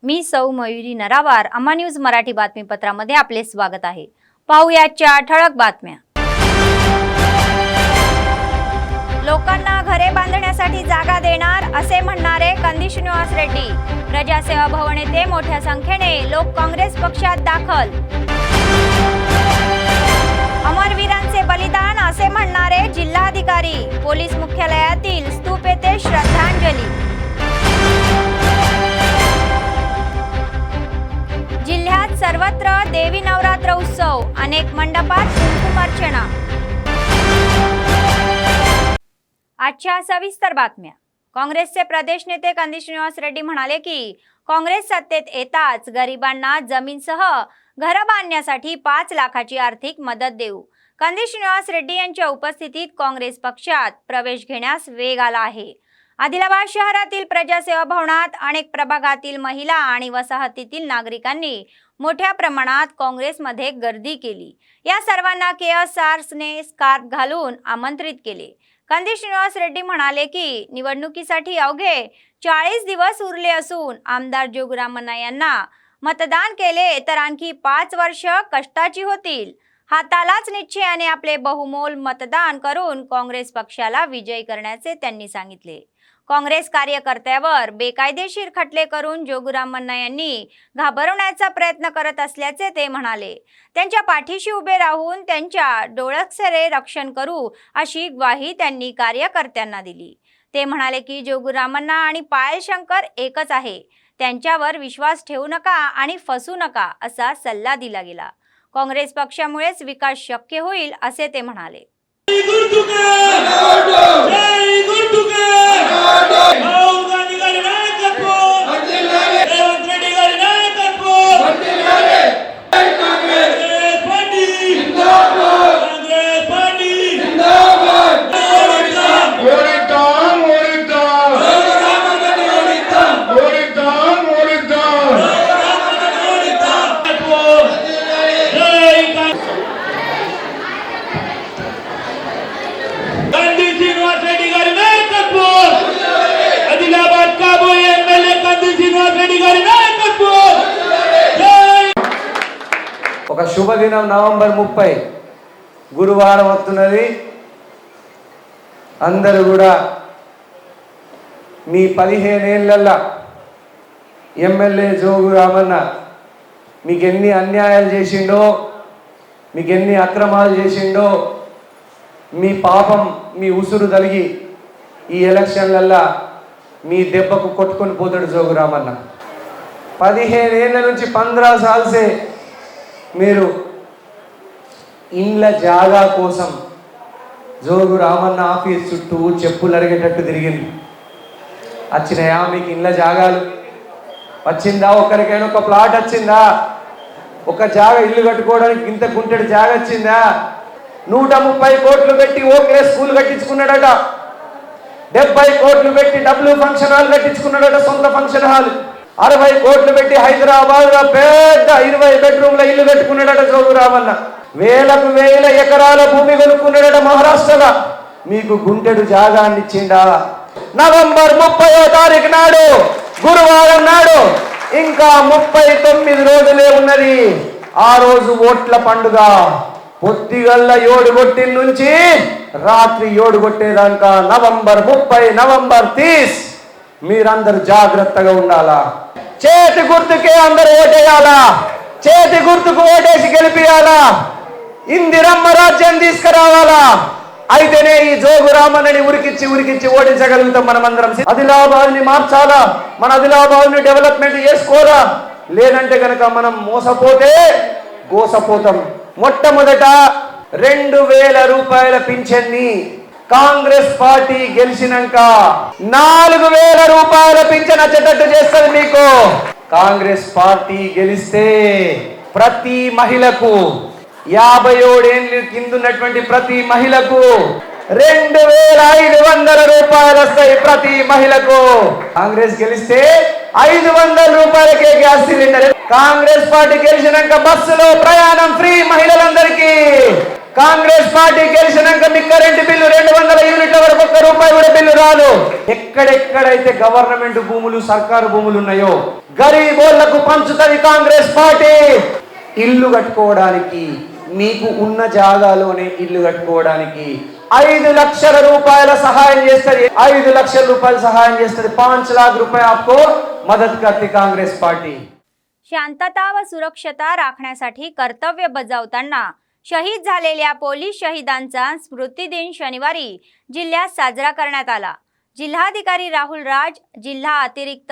मी सौ मयुरी नरावार अम्मा न्यूज मराठी बातमीपत्रामध्ये आपले स्वागत आहे। पाहूयाच्या ठळक बातम्या। लोकांना घरे बांधण्यासाठी जागा देणार असे म्हणणारे कंदी श्रीनिवास रेड्डी। प्रजासेवा भवन येथे मोठ्या संख्येने लोक काँग्रेस पक्षात दाखल। अमरवीरांचे बलिदान असे म्हणणारे जिल्हाधिकारी। पोलीस मुख्यालयातील स्तूप येथे श्रद्धांजली। जिल्ह्यात सर्वत्र देवी नवरात्र उत्सव, अनेक मंडपात कुंकुमार्चना। आजच्या सविस्तर बातम्या। काँग्रेसचे प्रदेश नेते कंदी श्रीनिवास रेड्डी म्हणाले की काँग्रेस सत्तेत येताच गरिबांना जमीनसह घर बांधण्यासाठी 5 लाखाची आर्थिक मदत देऊ। कंदी श्रीनिवास रेड्डी यांच्या उपस्थितीत काँग्रेस पक्षात प्रवेश घेण्यास वेग आला आहे। आदिलाबाद शहरातील प्रजासेवा भवनात अनेक प्रभागातील महिला आणि वसाहतीतील नागरिकांनी मोठ्या प्रमाणात काँग्रेसमध्ये गर्दी केली। या सर्वांना केएसआरने स्कार्फ घालून आमंत्रित केले। कंदी श्रीनिवास रेड्डी म्हणाले की निवडणुकीसाठी अवघे 40 दिवस उरले असून आमदार जोगरामन्ना यांना मतदान केले तर आणखी 5 वर्ष कष्टाची होतील। हातालाच निश्चयाने आपले बहुमोल मतदान करून काँग्रेस पक्षाला विजयी करण्याचे त्यांनी सांगितले। काँग्रेस कार्यकर्त्यावर बेकायदेशीर खटले करून जोगरामन्ना यांनी घाबरवण्याचा प्रयत्न करत असल्याचे ते म्हणाले। त्यांच्या पाठीशी उभे राहून त्यांच्या डोळ्याचे रक्षण करू अशी ग्वाही त्यांनी कार्यकर्त्यांना दिली। ते म्हणाले की जोगरामन्ना आणि पायल शंकर एकच आहे, त्यांच्यावर विश्वास ठेवू नका आणि फसू नका असा सल्ला दिला गेला। काँग्रेस पक्षामुळेच विकास शक्य होईल असे ते म्हणाले। ఒక శుభదినం నవంబర్ 30 గురువారం వస్తున్నది। అందరూ కూడా మీ 15 ఏళ్లలో ఎమ్మెల్యే జోగు రామన్న మీకు ఎన్ని అన్యాయాలు చేసిండో, మీకు ఎన్ని అక్రమాలు చేసిండో, మీ పాపం మీ ఉసురు తలిగి ఈ ఎలక్షన్లల్లో మీ దెబ్బకు కొట్టుకొని పోతాడు జోగు రామన్న। 15 ఏళ్ల నుంచి 15 साल से మీరు ఇండ్ల జాగా కోసం జోగు రామన్న ఆఫీస్ చుట్టూ చెప్పులు అరిగేటట్టు తిరిగింది। వచ్చినాయా మీకు ఇండ్ల జాగాలు? వచ్చిందా? ఒక్కరికైనా ఒక ప్లాట్ వచ్చిందా? ఒక జాగా ఇల్లు కట్టుకోవడానికి ఇంత గుంటెడు జాగా వచ్చిందా? 130 కోట్లు పెట్టి ఓక్లే స్కూల్ కట్టించుకున్నాడట। 70 కోట్లు పెట్టి డబ్ల్యూ ఫంక్షన్ హాల్ కట్టించుకున్నాడట, సొంత ఫంక్షన్ హాల్। 60 కోట్లు పెట్టి హైదరాబాద్ లో పెద్ద 20 బెడ్రూమ్ల ఇల్లు కట్టుకున్నాడట జోగు రామన్న। వేలకు వేల ఎకరాల భూమి కొనుక్కున్నాడట మహారాష్ట్రలో। మీకు గుంటెడు జాగాన్ని ఇచ్చిండా? నవంబర్ 30వ తారీఖు నాడు గురువారం నాడు ఇంకా 39 రోజులే ఉన్నది। ఆ రోజు ఓట్ల పండుగ। పొద్దుగల్ల 7 గొట్టిల నుంచి రాత్రి 7 గొట్టేదాకా నవంబర్ 30 నవంబర్ 30 మీరందరూ జాగ్రత్తగా ఉండాలా। చేతి గుర్తుకే అందరూ ఓటేయాలా, చేతి గుర్తుకు ఓటేసి గెలిపియాలా, ఇందిరమ్మ రాజ్యం తీసుకురావాలా। అయితేనే ఈ జోగు రామన్నని ఉరికిచ్చి ఓడించగలుగుతాం మనమందరం। ఆదిలాబాద్ ని మార్చాలా, మన ఆదిలాబాద్ ని డెవలప్మెంట్ చేసుకోరా, లేదంటే కనుక మనం మోసపోతే గోసపోతాం। మొట్టమొదట 2000 రూపాయల పింఛన్ని కాంగ్రెస్ పార్టీ గెలిచినాక 4000 రూపాయల పింఛన్ వచ్చేటట్టు చేస్తుంది మీకు। కాంగ్రెస్ పార్టీ గెలిస్తే ప్రతి మహిళకు 57 ఏళ్ళ కింద ఉన్నటువంటి ప్రతి మహిళకు 2500 రూపాయలు వస్తాయి ప్రతి మహిళకు। కాంగ్రెస్ గెలిస్తే 500 రూపాయలకే గ్యాస్ సిలిండర్। కాంగ్రెస్ పార్టీ గెలిచినాక బస్సులో ప్రయాణం ఫ్రీ మహిళలందరికీ। కాంగ్రెస్ పార్టీ గెలిచినాక మీ కరెంటు బిల్లు 200 యూనిట్ల వరకు ₹1 కూడా బిల్లు రాదు. ఎక్కడెక్కడైతే గవర్నమెంట్ భూములు సర్కారు భూములు ఉన్నాయో గరీబోళ్లకు పంచుతుంది కాంగ్రెస్ పార్టీ. ఇల్లు కట్టుకోవడానికి మీకు ఉన్న జాగాలోనే ఇల్లు కట్టుకోవడానికి 5 లక్షల రూపాయల సహాయం చేస్తుంది. 5 లక్షల రూపాయల సహాయం చేస్తుంది. 5 लाख रुपए आपको मदद करती कांग्रेस पार्टी. शांतता व सुरक्षता राखण्यासाठी कर्तव्य बजावताना शहीद झालेल्या पोलीस शहीदांचा स्मृतिदिन शनिवारी जिल्ह्यात साजरा करण्यात आला. जिल्हाधिकारी राहुल राज, जिल्हा अतिरिक्त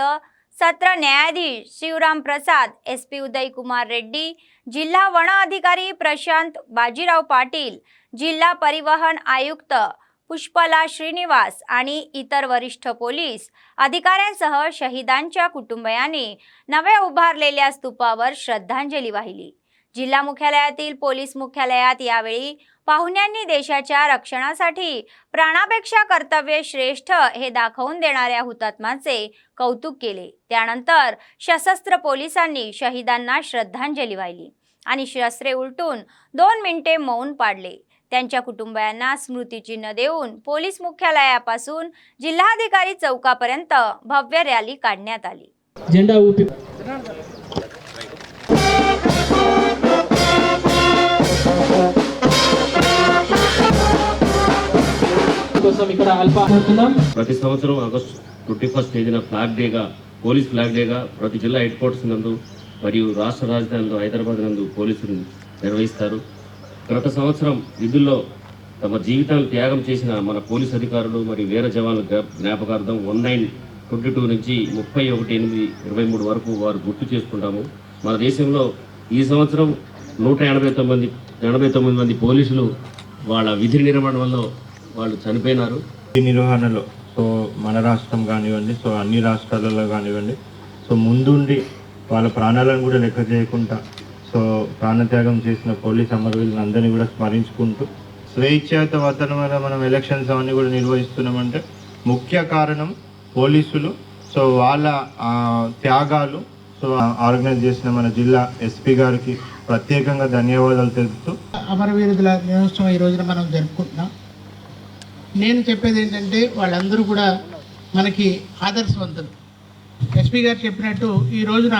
सत्र न्यायाधीश शिवराम प्रसाद, SP उदय कुमार रेड्डी, जिल्हा वन अधिकारी प्रशांत बाजीराव पाटील, जिल्हा परिवहन आयुक्त पुष्पला श्रीनिवास आणि इतर वरिष्ठ पोलीस अधिकाऱ्यांसह शहीदांच्या कुटुंबियांनी नव्या उभारलेल्या स्तूपावर श्रद्धांजली वाहिली. जिल्हा मुख्यालयातील पोलीस मुख्यालयात यावेळी पाहुण्यांनी देशाच्या रक्षणासाठी प्राणापेक्षा कर्तव्य श्रेष्ठ हे दाखवून देणाऱ्या हुतात्म्यांचे कौतुक केले. त्यानंतर सशस्त्र पोलिसांनी शहीदांना श्रद्धांजली वाहिली आणि शस्त्रे उलटून 2 मिनिटे मौन पाडले. त्यांच्या कुटुंबियांना स्मृतिचिन्ह देऊन पोलीस मुख्यालयापासून जिल्हाधिकारी चौकापर्यंत भव्य रॅली काढण्यात आली. झेंडा ऊपी కోసం ఇక్కడ అల్పాడుతున్నాం. ప్రతి సంవత్సరం ఆగస్టు 21 తేదీన ఫ్లాగ్ డేగా, పోలీస్ ఫ్లాగ్ డేగా ప్రతి జిల్లా హెడ్ క్వార్టర్స్ నందు మరియు రాష్ట్ర రాజధానిలో హైదరాబాద్ నందు పోలీసులు నిర్వహిస్తారు. గత సంవత్సరం విధుల్లో తమ జీవితాలను త్యాగం చేసిన మన పోలీస్ అధికారులు మరియు వీర జవాన్ల జ్ఞాపకార్థం 1922 నుంచి 31/8/23 వరకు వారు గుర్తు చేసుకుంటాము. మన దేశంలో ఈ సంవత్సరం 189 మంది పోలీసులు వాళ్ళ విధి నిర్వహణ వల్ల వాళ్ళు చనిపోయినారు. ఈ నిర్వహణలో సో మన రాష్ట్రం కానివ్వండి, సో అన్ని రాష్ట్రాలలో కానివ్వండి, సో ముందుండి వాళ్ళ ప్రాణాలను కూడా లెక్క చేయకుండా సో ప్రాణత్యాగం చేసిన పోలీస్ అమరవీరులను అందరినీ కూడా స్మరించుకుంటూ స్వేచ్ఛాయుతవాతావరణంలో మనం ఎలక్షన్స్ అవన్నీ కూడా నిర్వహిస్తున్నామంటే ముఖ్య కారణం పోలీసులు. సో వాళ్ళ త్యాగాలు సో ఆర్గనైజ్ చేసిన మన జిల్లా SP గారికి ప్రత్యేకంగా ధన్యవాదాలు తెలుపుతూ అమరవీరుల దినోత్సవం ఈ రోజున మనం జరుపుకుంటున్నాం. నేను చెప్పేది ఏంటంటే వాళ్ళందరూ కూడా మనకి ఆదర్శవంతులు. SP గారు చెప్పినట్టు ఈ రోజున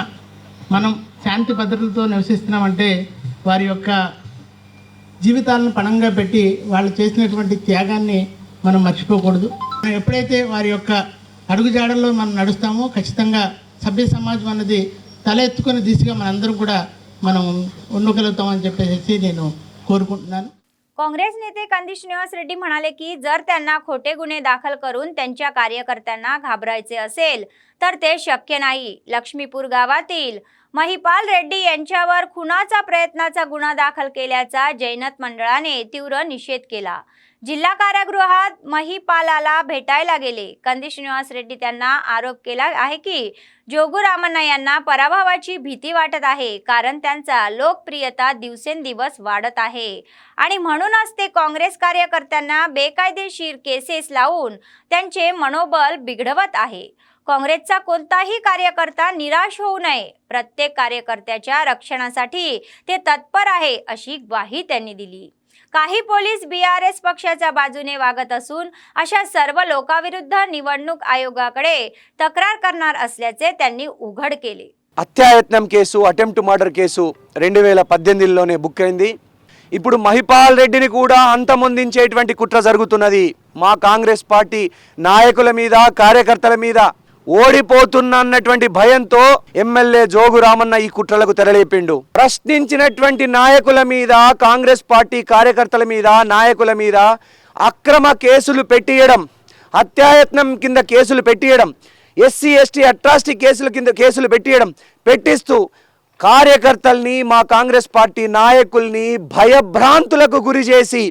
మనం శాంతి భద్రతలతో నివసిస్తున్నామంటే వారి యొక్క జీవితాలను పణంగా పెట్టి వాళ్ళు చేసినటువంటి త్యాగాన్ని మనం మర్చిపోకూడదు. మనం ఎప్పుడైతే వారి యొక్క అడుగుజాడల్లో మనం నడుస్తామో ఖచ్చితంగా సభ్య సమాజం అన్నది తల ఎత్తుకునే దిశగా మనందరం కూడా మనం ఉండగలుగుతామని చెప్పేసి నేను కోరుకుంటున్నాను. काँग्रेस नेते कंदी श्रीनिवास रेड्डी म्हणाले की जर त्यांना खोटे गुन्हे दाखल करून त्यांच्या कार्यकर्त्यांना घाबरायचे असेल तर ते शक्य नाही. लक्ष्मीपूर गावातील महिपाल रेड्डी यांच्यावर खुनाचा प्रयत्नाचा गुन्हा दाखल केल्याचा जैनत मंडळाने तीव्र निषेध केला. जिल्हा कारागृहात महिपालाला भेटायला गेले. कंदी श्रीनिवास रेड्डी त्यांना आरोप केला आहे की जोगू रामण्णा यांना पराभवाची भीती वाटत आहे, कारण त्यांचा लोकप्रियता दिवसेंदिवस वाढत आहे आणि म्हणूनच ते काँग्रेस कार्यकर्त्यांना बेकायदेशीर केसेस लावून त्यांचे मनोबल बिघडवत आहे. काँग्रेसचा कोणताही कार्यकर्ता निराश होऊ नये. प्रत्येक कार्यकर्त्याच्या रक्षणासाठी ते तत्पर आहे, अशी ग्वाही त्यांनी दिली. काही पोलीस BRS पक्षाच्या बाजूने वागत असून अशा सर्व लोकांविरुद्ध निवडणूक आयोगाकडे तक्रार करणार असल्याचे त्यांनी उघड केले. హత్యాయత్నం కేసు, అటెంప్ట్ మర్డర్ కేసు 2018లోనే బుక్ అయింది. ఇప్పుడు మహిపాల్ రెడ్డిని కూడా అంతమొందించేటువంటి కుట్ర జరుగుతున్నది. మా కాంగ్రెస్ పార్టీ నాయకుల మీద, కార్యకర్తల మీద ఓడిపోతున్నటువంటి భయంతో ఎమ్మెల్యే జోగు రామన్న ఈ కుట్రలకు తెరలేపిండు. ప్రశ్నించినటువంటి నాయకుల మీద, కాంగ్రెస్ పార్టీ కార్యకర్తల మీద, నాయకుల మీద అక్రమ కేసులు పెట్టియడం, హత్యాయత్నం కింద కేసులు పెట్టియడం, SC ST అట్రాసిటీ కేసుల కింద కేసులు పెట్టిస్తూ కార్యకర్తల్ని, మా కాంగ్రెస్ పార్టీ నాయకుల్ని భయభ్రాంతులకు గురి చేసి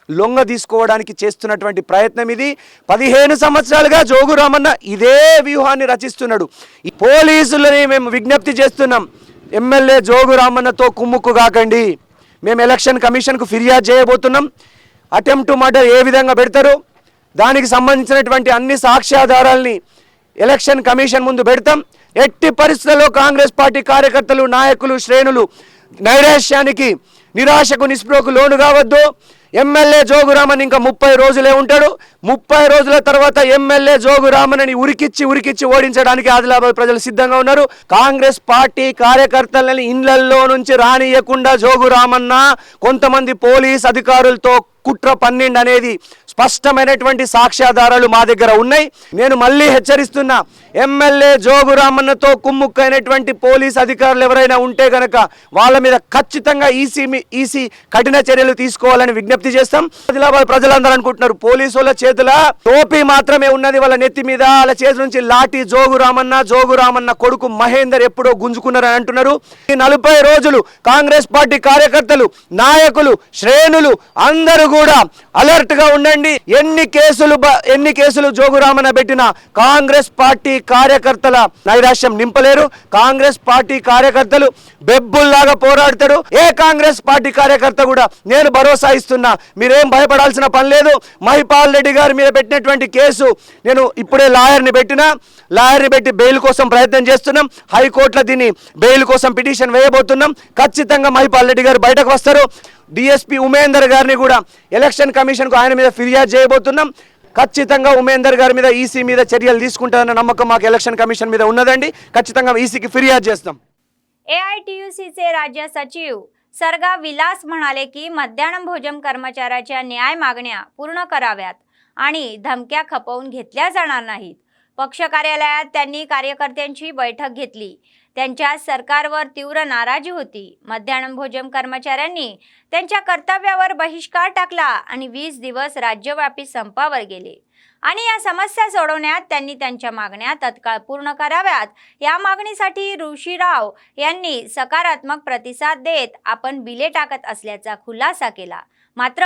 లొంగ తీసుకోవడానికి చేస్తున్నటువంటి ప్రయత్నం ఇది. 15 సంవత్సరాలుగా జోగు రామన్న ఇదే వ్యూహాన్ని రచిస్తున్నాడు. ఈ పోలీసులని మేము విజ్ఞప్తి చేస్తున్నాం, ఎమ్మెల్యే జోగు రామన్నతో కుమ్ముక్కు కాకండి. మేము ఎలక్షన్ కమిషన్కు ఫిర్యాదు చేయబోతున్నాం. అటెంప్ట్ మర్డర్ ఏ విధంగా పెడతారో దానికి సంబంధించినటువంటి అన్ని సాక్ష్యాధారాలని ఎలక్షన్ కమిషన్ ముందు పెడతాం. ఎట్టి పరిస్థితుల్లో కాంగ్రెస్ పార్టీ కార్యకర్తలు, నాయకులు, శ్రేణులు నైరాశ్యానికి, నిరాశకు, నిస్పృహకు లోను కావద్దు. ఎమ్మెల్యే జోగురామన్ ఇంకా 30 రోజులే ఉంటాడు. 30 రోజుల తర్వాత ఎమ్మెల్యే జోగురామన్ని ఉరికిచ్చి ఓడించడానికి ఆదిలాబాద్ ప్రజలు సిద్ధంగా ఉన్నారు. కాంగ్రెస్ పార్టీ కార్యకర్తలని ఇళ్లల్లో నుంచి రానియకుండా జోగురామన్న కొంతమంది పోలీస్ అధికారులతో కుట్ర పన్నెండు అనేది స్పష్టమైనటువంటి సాక్ష్యాధారాలు మా దగ్గర ఉన్నాయి. నేను మళ్ళీ హెచ్చరిస్తున్నా, ఎమ్మెల్యే జోగురామన్నతో కుమ్ముక్కైనటువంటి పోలీస్ అధికారులు ఎవరైనా ఉంటే గనక వాళ్ళ మీద ఖచ్చితంగా ఈసీ కఠిన చర్యలు తీసుకోవాలని విజ్ఞప్తి చేస్తాం. ఆదిలాబాద్ ప్రజలందరూ అనుకుంటున్నారు పోలీసుల చేతుల టోపీ మాత్రమే ఉన్నది, వాళ్ళ నెత్తి మీద వాళ్ళ చేతి నుంచి లాఠీ జోగురామన్న కొడుకు మహేందర్ ఎప్పుడో గుంజుకున్నారని అంటున్నారు. ఈ 40 రోజులు కాంగ్రెస్ పార్టీ కార్యకర్తలు, నాయకులు, శ్రేణులు అందరూ కూడా అలర్ట్ గా ఉండండి. ఎన్ని కేసులు జోగురామన్న పెట్టినా కాంగ్రెస్ పార్టీ కార్యకర్తల నైరాశ్యం నింపలేరు. కాంగ్రెస్ పార్టీ కార్యకర్తలు బెబ్బుల్లాగా పోరాడతారు. ఏ కాంగ్రెస్ పార్టీ కార్యకర్త కూడా నేను భరోసా ఇస్తున్నా, మీరేం భయపడాల్సిన పని లేదు. మహిపాల్ రెడ్డి గారి మీద పెట్టినటువంటి కేసు నేను ఇప్పుడే లాయర్ని పెట్టి బెయిల్ కోసం ప్రయత్నం చేస్తున్నాం. హైకోర్టులో దీన్ని బెయిల్ కోసం పిటిషన్ వేయబోతున్నాం. ఖచ్చితంగా మహిపాల్ రెడ్డి గారు బయటకు వస్తారు. డిఎస్పీ ఉమేందర్ గారిని కూడా ఎలక్షన్ కమిషన్కు ఆయన మీద ఫిర్యాదు చేయబోతున్నాం. ఖచ్చితంగా ఉమేందర్ గారి మీద ఈసీ మీద చర్యలు తీసుకుంటారన్న నమ్మకం మాకు ఎలక్షన్ कमिशन మీద ఉన్నదండి. ఖచ్చితంగా ఈసీకి ఫిర్యాదు చేస్తాం. AITUCचे राज्य सचिव सरगा विलास म्हणाले की मध्याह्न भोजन कर्मचाऱ्याच्या न्याय मागण्या पूर्ण कराव्यात आणि धमक्या खपवून घेतल्या जाणार नाहीत. पक्ष कार्यालयात त्यांनी कार्यकर्त्यांची बैठक घेतली. त्यांच्या सरकारवर तीव्र नाराजी होती. मध्याह्न भोजन कर्मचाऱ्यांनी त्यांच्या कर्तव्यावर बहिष्कार टाकला आणि 20 दिवस राज्यव्यापी संपावर गेले आणि या समस्या सोडवण्यात त्यांनी त्यांच्या मागण्या तत्काळ पूर्ण कराव्यात. या मागणीसाठी ऋषीराव यांनी सकारात्मक प्रतिसाद देत आपण बिले टाकत असल्याचा खुलासा केला. मात्र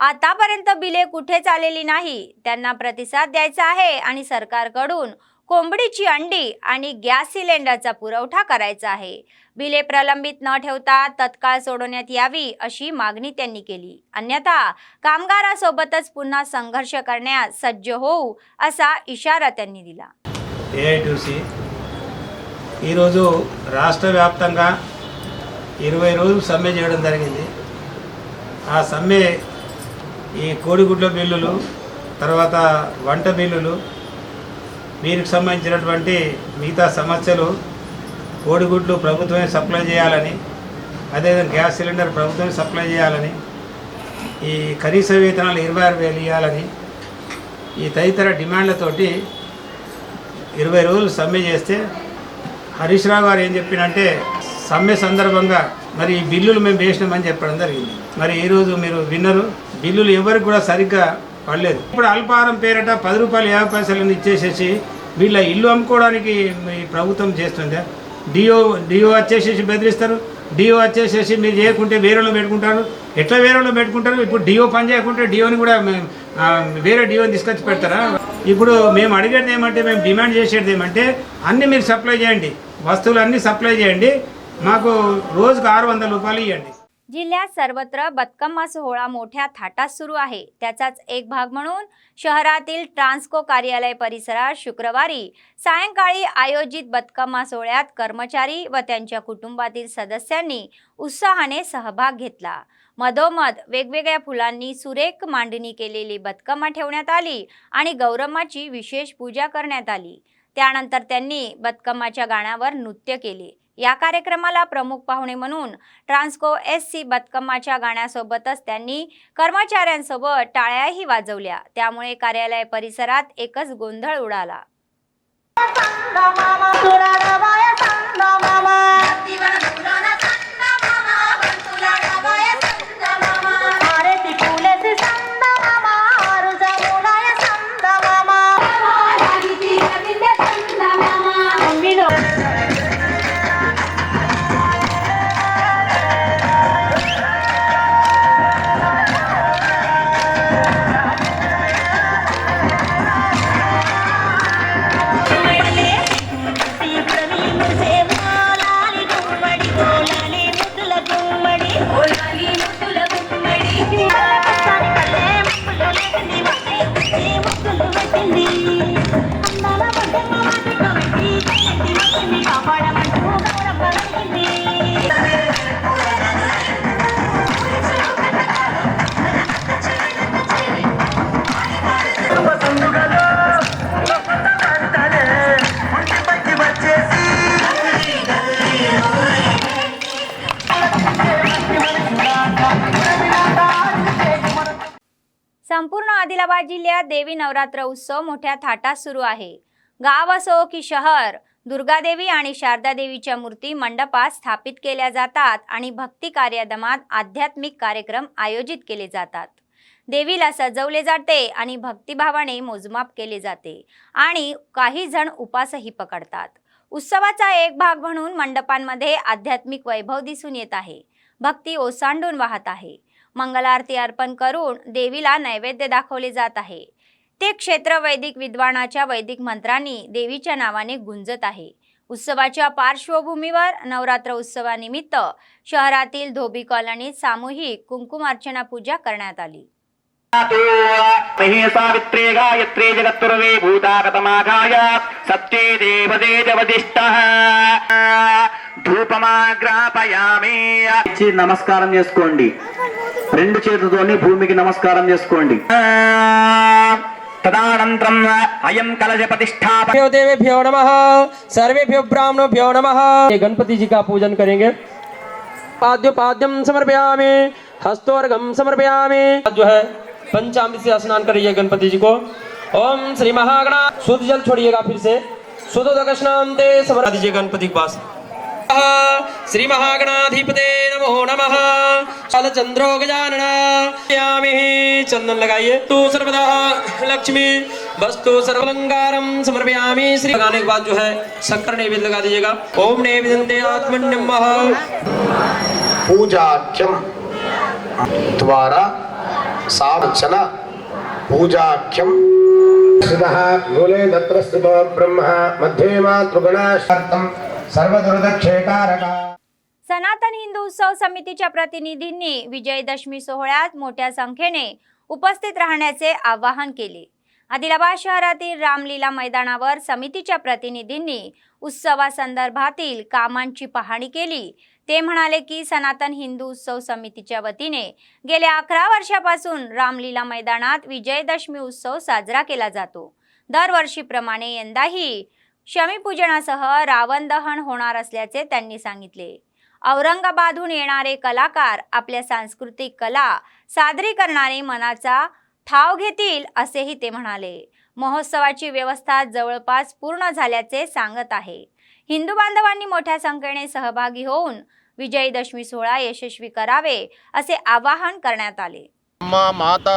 आतापर्यंत बिले कुठेच आलेली नाही. त्यांना प्रतिसाद द्यायचा आहे आणि सरकारकडून कोंबडीची अंडी आणि गॅस सिलेंडरचा पुरवठा करायचा आहे. बिले प्रलंबित न ठेवता तत्काळ सोडवण्यात यावी अशी मागणी त्यांनी केली. अन्यथा कामगारासोबतच पुन्हा संघर्ष करण्यास सज्ज होऊ असा इशारा त्यांनी दिला. AITUC ఈరోజు రాష్ట్ర వ్యాప్తంగా 20 రోజులు సమ్మె చేయడం జరిగింది. ఆ సమ్మె ఈ కోడిగుడ్ల బిల్లులు, తర్వాత వంట బిల్లులు, వీరికి సంబంధించినటువంటి మిగతా సమస్యలు, కోడిగుడ్లు ప్రభుత్వమే సప్లై చేయాలని, అదేవిధంగా గ్యాస్ సిలిండర్ ప్రభుత్వమే సప్లై చేయాలని, ఈ కనీస వేతనాలు 26,000 ఇవ్వాలని, ఈ తదితర డిమాండ్లతోటి 20 రోజులు సమ్మె చేస్తే హరీష్ రావు గారు ఏం చెప్పినంటే సమ్మె సందర్భంగా మరి ఈ బిల్లులు మేము వేసినామని చెప్పడం జరిగింది. మరి ఈరోజు మీరు విన్నరు, బిల్లులు ఎవరికి కూడా సరిగ్గా పడలేదు. ఇప్పుడు అల్పాహారం పేరట 10 రూపాయలు 50 పైసలను ఇచ్చేసేసి వీళ్ళ ఇల్లు అమ్ముకోవడానికి ఈ ప్రభుత్వం చేస్తుంటే డిఓ వచ్చేసేసి బెదిరిస్తారు. డిఓ వచ్చేసేసి మీరు చేయకుంటే వేరేలో పెట్టుకుంటారు. ఎట్లా వేరేలో పెట్టుకుంటారు? ఇప్పుడు డిఓ పని చేయకుంటే డిఓని కూడా వేరే డిఓని తీసుకొచ్చి పెడతారా? ఇప్పుడు మేము అడిగేది ఏమంటే, మేము డిమాండ్ చేసేది ఏమంటే అన్నీ మీరు సప్లై చేయండి, వస్తువులు అన్నీ సప్లై చేయండి, మాకు రోజుకు 600 రూపాయలు ఇవ్వండి. जिल्ह्यात सर्वत्र बतकम्मा सोहळा मोठ्या थाटात सुरू आहे. त्याचाच एक भाग म्हणून शहरातील ट्रान्सको कार्यालय परिसरात शुक्रवारी सायंकाळी आयोजित बतकम्मा सोहळ्यात कर्मचारी व त्यांच्या कुटुंबातील सदस्यांनी उत्साहाने सहभाग घेतला. मधोमध वेगवेगळ्या फुलांनी सुरेख मांडणी केलेली बतकम्मा ठेवण्यात आली आणि गौरम्माची विशेष पूजा करण्यात आली. त्यानंतर त्यांनी बतकम्माच्या गाण्यावर नृत्य केले. या कार्यक्रमाला प्रमुख पाहुणे म्हणून ट्रान्सको SC बतकम्माच्या गाण्यासोबतच त्यांनी कर्मचाऱ्यांसोबत टाळ्याही वाजवल्या. त्यामुळे कार्यालय परिसरात एकच गोंधळ उडाला. से संपूर्ण आदिलाबाद जिल्ह्यात देवी नवरात्र उत्सव मोठ्या थाटात सुरू आहे. गाव असो की शहर, दुर्गादेवी आणि शारदा देवीच्या मूर्ती मंडपात स्थापित केल्या जातात आणि भक्ती कार्यक्रमात आध्यात्मिक कार्यक्रम आयोजित केले जातात. देवीला सजवले जाते आणि भक्तिभावाने मोजमाप केले जाते आणि काही जण उपासही पकडतात. उत्सवाचा एक भाग म्हणून मंडपांमध्ये आध्यात्मिक वैभव दिसून येत आहे. भक्ती ओसांडून वाहत आहे. मंगलारती अर्पण करून देवीला नैवेद्य दाखवले जात आहे. ते क्षेत्र वैदिक विद्वानाच्या वैदिक मंत्रांनी देवीच्या नावाने गुंजत आहे. उत्सवाच्या पार्श्वभूमीवर नवरात्र उत्सवानिमित्त शहरातील धोबी कॉलनीत सामूहिक कुंकुमार्चना पूजा करण्यात आली. सावित्रे गायत्रे जगत्पुरवे भूतागतमागाय सत्ये देवदे जवदिष्टः ధూపమాగ్రాపయామి. నమస్కారం చేసుకోండి. రెండు చేతులతోని భూమికి నమస్కారం చేసుకోండి. తదనంతరం అయం కలశ ప్రతిష్టాపన. देवेभ्यो नमः, सर्वेभ्यो ब्राह्मणोभ्यो नमः. गणपति जी का पूजन करेंगे. पाद्योपाद्यम समर्पयामि, हस्तोर्घम समर्पयामि. जो है पंचामृत से स्नान करिए गणपति जी को. ओम श्री महागणा. शुद्ध जल छोड़िएगा फिर से. शुद्ध दक्षिणांते समर्पया दीजिए गणपति के पास. श्री महागणाधिपते नमो नमः. चंद्रो गजाननायामि. चंदन लगाइए. तू सर्वदा लक्ष्मी वस्तु सर्वलंकारम समर्पयामि. श्री लगाने के बाद जो है शक्कर नैवेद्य लगा दीजिएगा. ओम नैवेद्यन्ते आत्मन्यम पूजाख्यम द्वारा सावचन पूजाख्यम मूले तत्र स्थितो ब्रह्म मध्ये मातृगणाशार्तम सर्वदुर्दक्षेकारका. सनातन हिंदू उत्सव समितीच्या प्रतिनिधींनी विजयदशमी सोहळ्यात मोठ्या संख्येने उपस्थित राहण्याचे आवाहन केले. आदिलाबाद शहरातील रामलीला मैदानावर समितीच्या प्रतिनिधींनी उत्सवासंदर्भातील कामांची पाहणी केली. ते म्हणाले की सनातन हिंदू उत्सव समितीच्या वतीने गेल्या 11 वर्षापासून रामलीला मैदानात विजयदशमी उत्सव साजरा केला जातो. दरवर्षीप्रमाणे यंदाही शमीपूजनासह रावण दहन होणार असल्याचे त्यांनी सांगितले. औरंगाबादहून येणारे कलाकार आपल्या सांस्कृतिक कला सादरीकरणाने मनाचा ठाव घेतील असेही ते म्हणाले. महोत्सवाची व्यवस्था जवळपास पूर्ण झाल्याचे सांगत आहे. हिंदू बांधवांनी मोठ्या संख्येने सहभागी होऊन विजयदशमी सोहळा यशस्वी करावे असे आवाहन करण्यात आले. అమ్మ మాత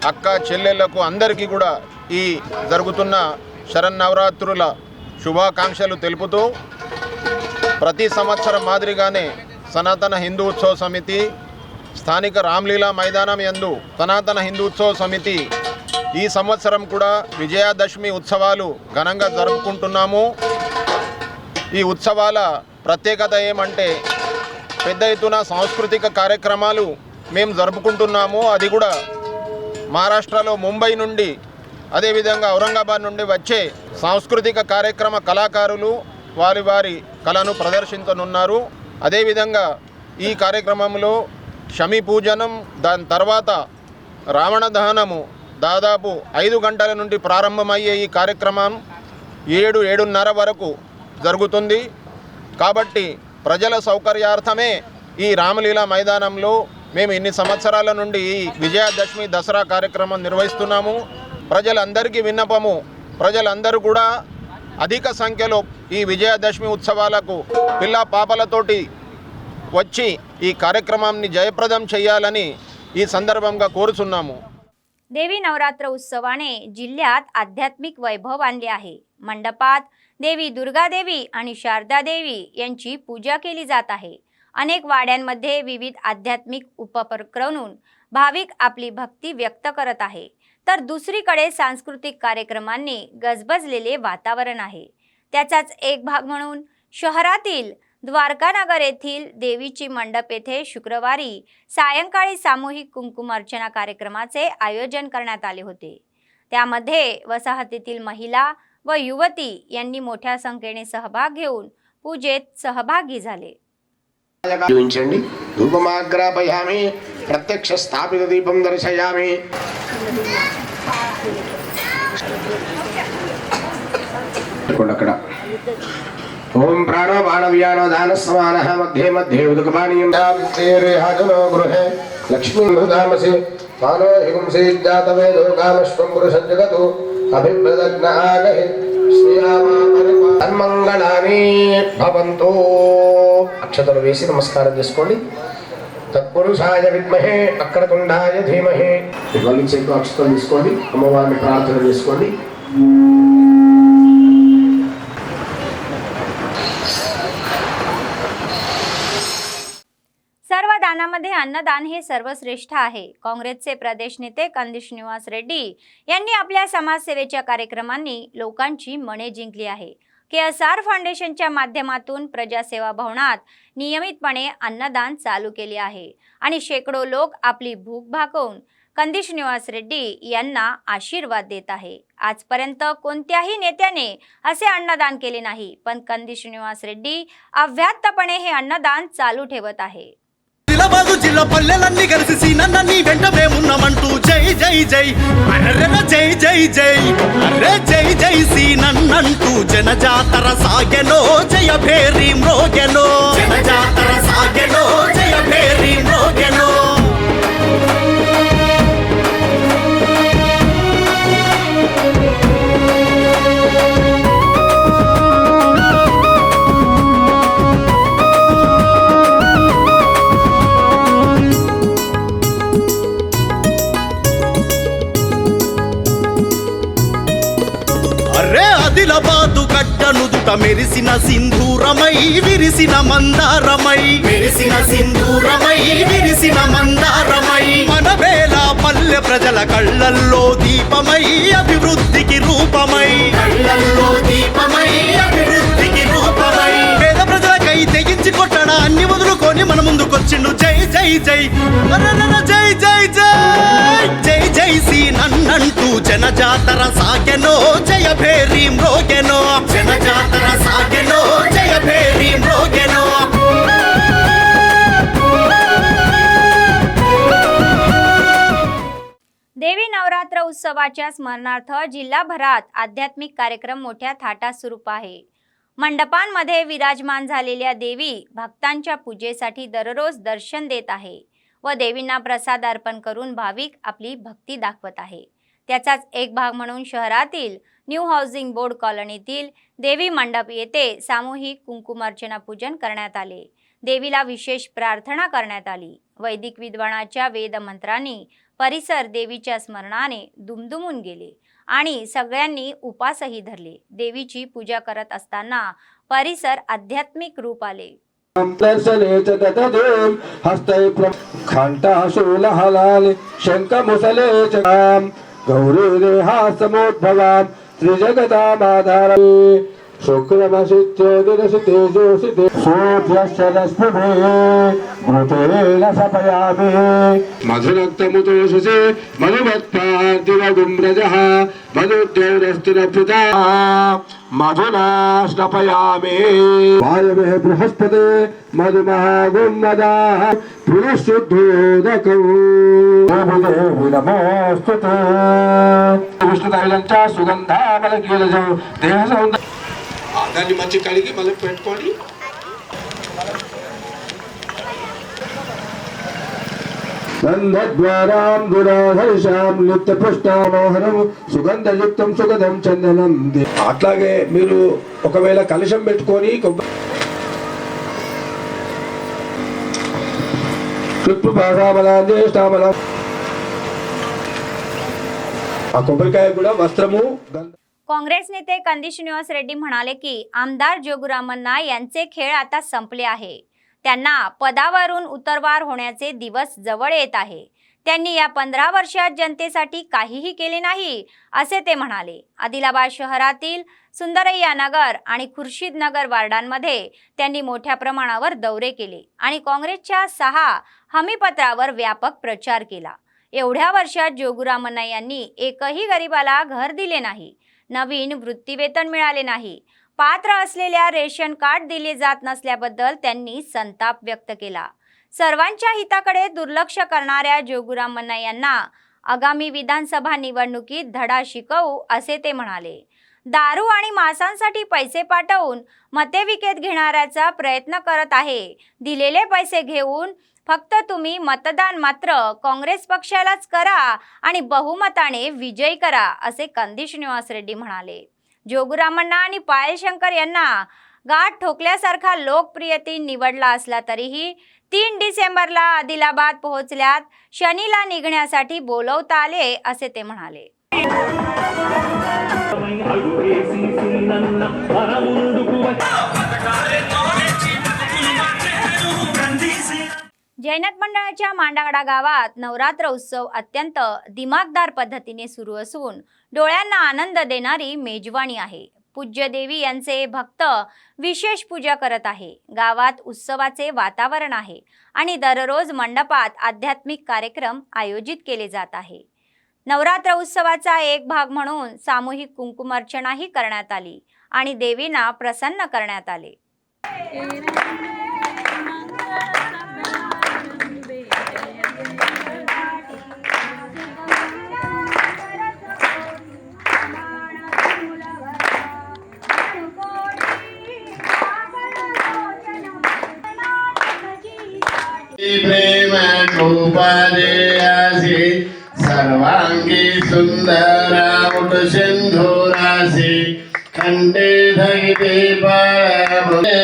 అక్క చెల్లెళ్లకు అందరికీ కూడా ఈ జరుగుతున్న శరన్నవరాత్రుల శుభాకాంక్షలు తెలుపుతూ ప్రతి సంవత్సరం మాదిరిగానే సనాతన హిందూ ఉత్సవ సమితి స్థానిక రామ్లీలా మైదానం యందు సనాతన హిందూ ఉత్సవ సమితి ఈ సంవత్సరం కూడా విజయదశమి ఉత్సవాలు ఘనంగా జరుపుకుంటున్నాము. ఈ ఉత్సవాల ప్రత్యేకత ఏమంటే పెద్ద ఎత్తున సాంస్కృతిక కార్యక్రమాలు మేము జరుపుకుంటున్నాము. అది కూడా మహారాష్ట్రలో ముంబై నుండి అదేవిధంగా ఔరంగాబాద్ నుండి వచ్చే సాంస్కృతిక కార్యక్రమ కళాకారులు వారి వారి కళను ప్రదర్శించనున్నారు. అదేవిధంగా ఈ కార్యక్రమంలో శమీ పూజనం, దాని తర్వాత రావణ దహనము దాదాపు 5 గంటల నుండి ప్రారంభమయ్యే ఈ కార్యక్రమం 7-7:30 వరకు జరుగుతుంది. కాబట్టి ప్రజల సౌకర్యార్థమే ఈ రామలీలా మైదానంలో మేము ఇన్ని సంవత్సరాల నుండి ఈ విజయదశమి దసరా కార్యక్రమం నిర్వహిస్తున్నాము. ప్రజలందరికీ విన్నపము, ప్రజలందరూ కూడా అధిక సంఖ్యలో ఈ విజయదశమి ఉత్సవాలకు పిల్ల పాపలతోటి వచ్చి ఈ కార్యక్రమాన్ని జయప్రదం చేయాలని ఈ సందర్భంగా కోరుచున్నాము. देवी नवरात्र उत्सवाने जिल्ह्यात आध्यात्मिक वैभव आणले आहे. मंडपात देवी दुर्गा देवी आणि शारदा देवी यांची पूजा केली जात आहे. अनेक वाड्यांमध्ये विविध आध्यात्मिक उपक्रमांतून भाविक आपली भक्ती व्यक्त करत आहे. तर दुसरीकडे सांस्कृतिक कार्यक्रमांनी गजबजलेले वातावरण आहे. त्याचाच एक भाग म्हणून शहरातील द्वारकानगर येथील देवीची मंडप येथे शुक्रवारी सायंकाळी सामूहिक कुंकुमार्चना कार्यक्रमाचे आयोजन करण्यात आले होते. त्यामध्ये वसाहतीतील महिला व युवती यांनी मोठ्या संख्येने सहभाग घेऊन पूजेत सहभागी झाले. చూపించండి. ధూపమాగ్రాపయామి, ప్రత్యక్ష స్థాపిత దీపం దర్శయామి. అక్కడ ఓం ప్రాణో బాణవ్యానో దాన సమానః మధ్యే మధ్యే ఉదకపానీయం తాం తేరే హాజనో గృహే లక్ష్మీ హృదామసి मानो हिंसेज्जातवेदो कामश्वं पुरुषं जगतो अभिप्रदग्न आगहि श्रीरामा तन्मङ्गलानि भवन्तु అక్షతలు వేసి నమస్కారం చేసుకోండి తత్పురుషాయ విద్మహే వక్రతుండాయ ధీమహి ఇవన్నీ చేతిలో అక్షతలు తీసుకోండి అమ్మవారిని ప్రార్థన చేసుకోండి सर्व दानामध्ये अन्नदान हे सर्वश्रेष्ठ आहे. काँग्रेसचे प्रदेश नेते कंदी श्रीनिवास रेड्डी यांनी आपल्या समाजसेवेच्या कार्यक्रमांनी लोकांची मने जिंकली आहे. KSR फाउंडेशनच्या माध्यमातून प्रजासेवा भवनात नियमितपणे अन्नदान चालू केले आहे आणि शेकडो लोक आपली भूक भागवून कंदी श्रीनिवास रेड्डी यांना आशीर्वाद देत आहे. आजपर्यंत कोणत्याही नेत्याने असे अन्नदान केले नाही, पण कंदी श्रीनिवास रेड्डी अव्याहतपणे हे अन्नदान चालू ठेवत आहे. జిల్లాబాదు జిల్లా పల్లెలన్నీ కలిసి సీనన్నీ వెంట మేమున్నామంటూ జై జై జై అర్రె జై జై జై అర్రె జై జై సీనన్నంటూ జనజాతర సాగెనో జయ భేరీ మ్రోగెనో జనజాతర సాగెనో జయ భేరీ మ్రోగెనో ఆదిలాబాదు గడ్డనుదుట మెరిసిన సింధూరమై విరిసిన మందారమై మెరిసిన సింధూరమై విరిసిన మందారమై మన వేళ పల్లె ప్రజల కళ్ళల్లో దీపమై అభివృద్ధికి రూపమై కళ్ళల్లో దీపమై అభివృద్ధికి రూపమై పేద ప్రజలకై తెగించి కొట్టడా అన్ని వదులుకొని మన ముందుకొచ్చిండు జై జై జై జై జై జై జై జై సీనన్నంటూ జనజాతర సాగెనో జయ భేరీ మ్రోగెనో జనజాతర సాగెనో జయ భేరీ మ్రోగెనో देवी नवरात्र उत्सवाच्या स्मरणार्थ जिल्हाभरात आध्यात्मिक कार्यक्रम मोठ्या थाटात सुरू आहे. मंडपांमध्ये विराजमान झालेल्या देवी भक्तांच्या पूजेसाठी दररोज दर्शन देत आहे व देवींना प्रसाद अर्पण करून भाविक आपली भक्ती दाखवत आहे. त्याचाच एक भाग म्हणून शहरातील न्यू हाऊसिंग बोर्ड कॉलनीतील देवी मंडप येथे सामूहिक कुंकुमार्चना पूजन करण्यात आले. देवीला विशेष प्रार्थना करण्यात आली. वैदिक विद्वानाच्या वेद मंत्रांनी परिसर देवीच्या स्मरणाने दुमदुमून गेले आणि सगळ्यांनी उपासही धरले. देवीची पूजा करत असताना परिसर आध्यात्मिक रूप आले. गौरी देहा समुद्भवां त्रिजगतामाधारये शुक्रमसित्येजोषिते सूर्यश्चरस्पृभे मृतेन सपयामि मधुरक्तमुतोषसे मधुमत्पार्थिवगुम्रजः मधुद्यौरस्तिरभृता मधुना स्नपयामि वायवे बृहस्पते मधुमहागुम्मदाः पुरुषुद्धोदकौ देवी नमोस्तुते विष्णुतैలంచా సుగంధామలకీలజో దేహ సౌందర్య దాన్ని మంచి కడిగి మళ్ళీ పెట్టుకొని గంధద్వారాం గురాధర్షాం నిత్యపుష్టామోహరం సుగంధయుక్తం సుగంధం చందనం. అట్లాగే మీరు ఒకవేళ కలశం పెట్టుకొని ఆ కొబ్బరికాయ కూడా వస్త్రము. काँग्रेस नेते कंदी श्रीनिवास रेड्डी म्हणाले की आमदार जोगुरामन्ना यांचे खेळ आता संपले आहे. त्यांना पदावरून उतरवार होण्याचे दिवस जवळ येत आहे. त्यांनी या 15 वर्षात जनतेसाठी काहीही केले नाही असे ते म्हणाले. आदिलाबाद शहरातील सुंदरैया नगर आणि खुर्शीद नगर वार्डांमध्ये त्यांनी मोठ्या प्रमाणावर दौरे केले आणि काँग्रेसच्या 6 हमीपत्रावर व्यापक प्रचार केला. एवढ्या वर्षात जोगुरामन्ना यांनी एकही गरीबाला घर दिले नाही, नवीन वृत्तीवेतन मिळाले नाही, पात्र असलेल्या रेशन कार्ड दिले जात नसल्याबद्दल त्यांनी संताप व्यक्त केला. सर्वांच्या हिताकडे दुर्लक्ष करणाऱ्या जोगुरामन्ना यांना आगामी विधानसभा निवडणुकीत धडा शिकवू असे ते म्हणाले. दारू आणि मांसासाठी पैसे पाठवून मते विकत घेणाऱ्याचा प्रयत्न करत आहे. दिलेले पैसे घेऊन फक्त तुम्ही मतदान मात्र काँग्रेस पक्षालाच करा आणि बहुमताने विजयी करा, असे कंदी श्रीनिवास रेड्डी म्हणाले. जोगुरामण्णा आणि पायल शंकर यांना गाठ ठोकल्यासारखा लोकप्रियते निवडला असला तरीही 3 डिसेंबरला आदिलाबाद पोहोचल्यात शनीला निघण्यासाठी बोलवता आले, असे ते म्हणाले. जैनत मंडळाच्या मांडागडा गावात नवरात्र उत्सव अत्यंत दिमागदार पद्धतीने सुरू असून डोळ्यांना आनंद देणारी मेजवानी आहे. पूज्य देवी यांचे भक्त विशेष पूजा करत आहे. गावात उत्सवाचे वातावरण आहे आणि दररोज मंडपात आध्यात्मिक कार्यक्रम आयोजित केले जात आहे. नवरात्र उत्सवाचा एक भाग म्हणून सामूहिक कुंकुमार्चनाही करण्यात आली आणि देवींना प्रसन्न करण्यात आले. प्रेम गोपालयासी सर्वांगी सुंदरा मुठ सिंधुरासी कंठे धगिते पामुदे.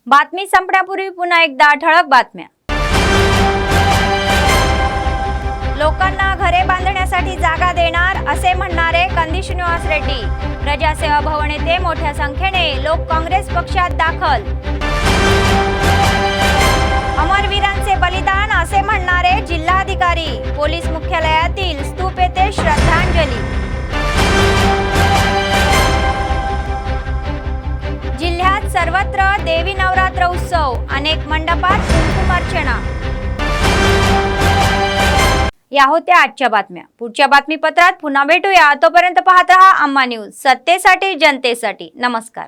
बातमी संपण्यापूर्वी पुन्हा एकदा ठळक बातम्या. लोकांना घरे बांधण्यासाठी जागा देणार, असे म्हणणारे कंदी श्रीनिवास रेड्डी. प्रजासेवा भवन येथे मोठ्या संख्येने लोक काँग्रेस पक्षात दाखल. अमरवीरांचे बलिदान, असे म्हणणारे जिल्हाधिकारी. पोलीस मुख्यालयातील स्तूप येथे श्रद्धांजली. जिल्ह्यात सर्वत्र देवी नवरात्र उत्सव, अनेक मंडपात कुंकुमार्चना. या होत्या आजच्या बातम्या. पुढच्या बातमीपत्रात पुन्हा भेटूया. तोपर्यंत पाहत रहा अम्मा न्यूज, सत्तेसाठी जनतेसाठी. नमस्कार.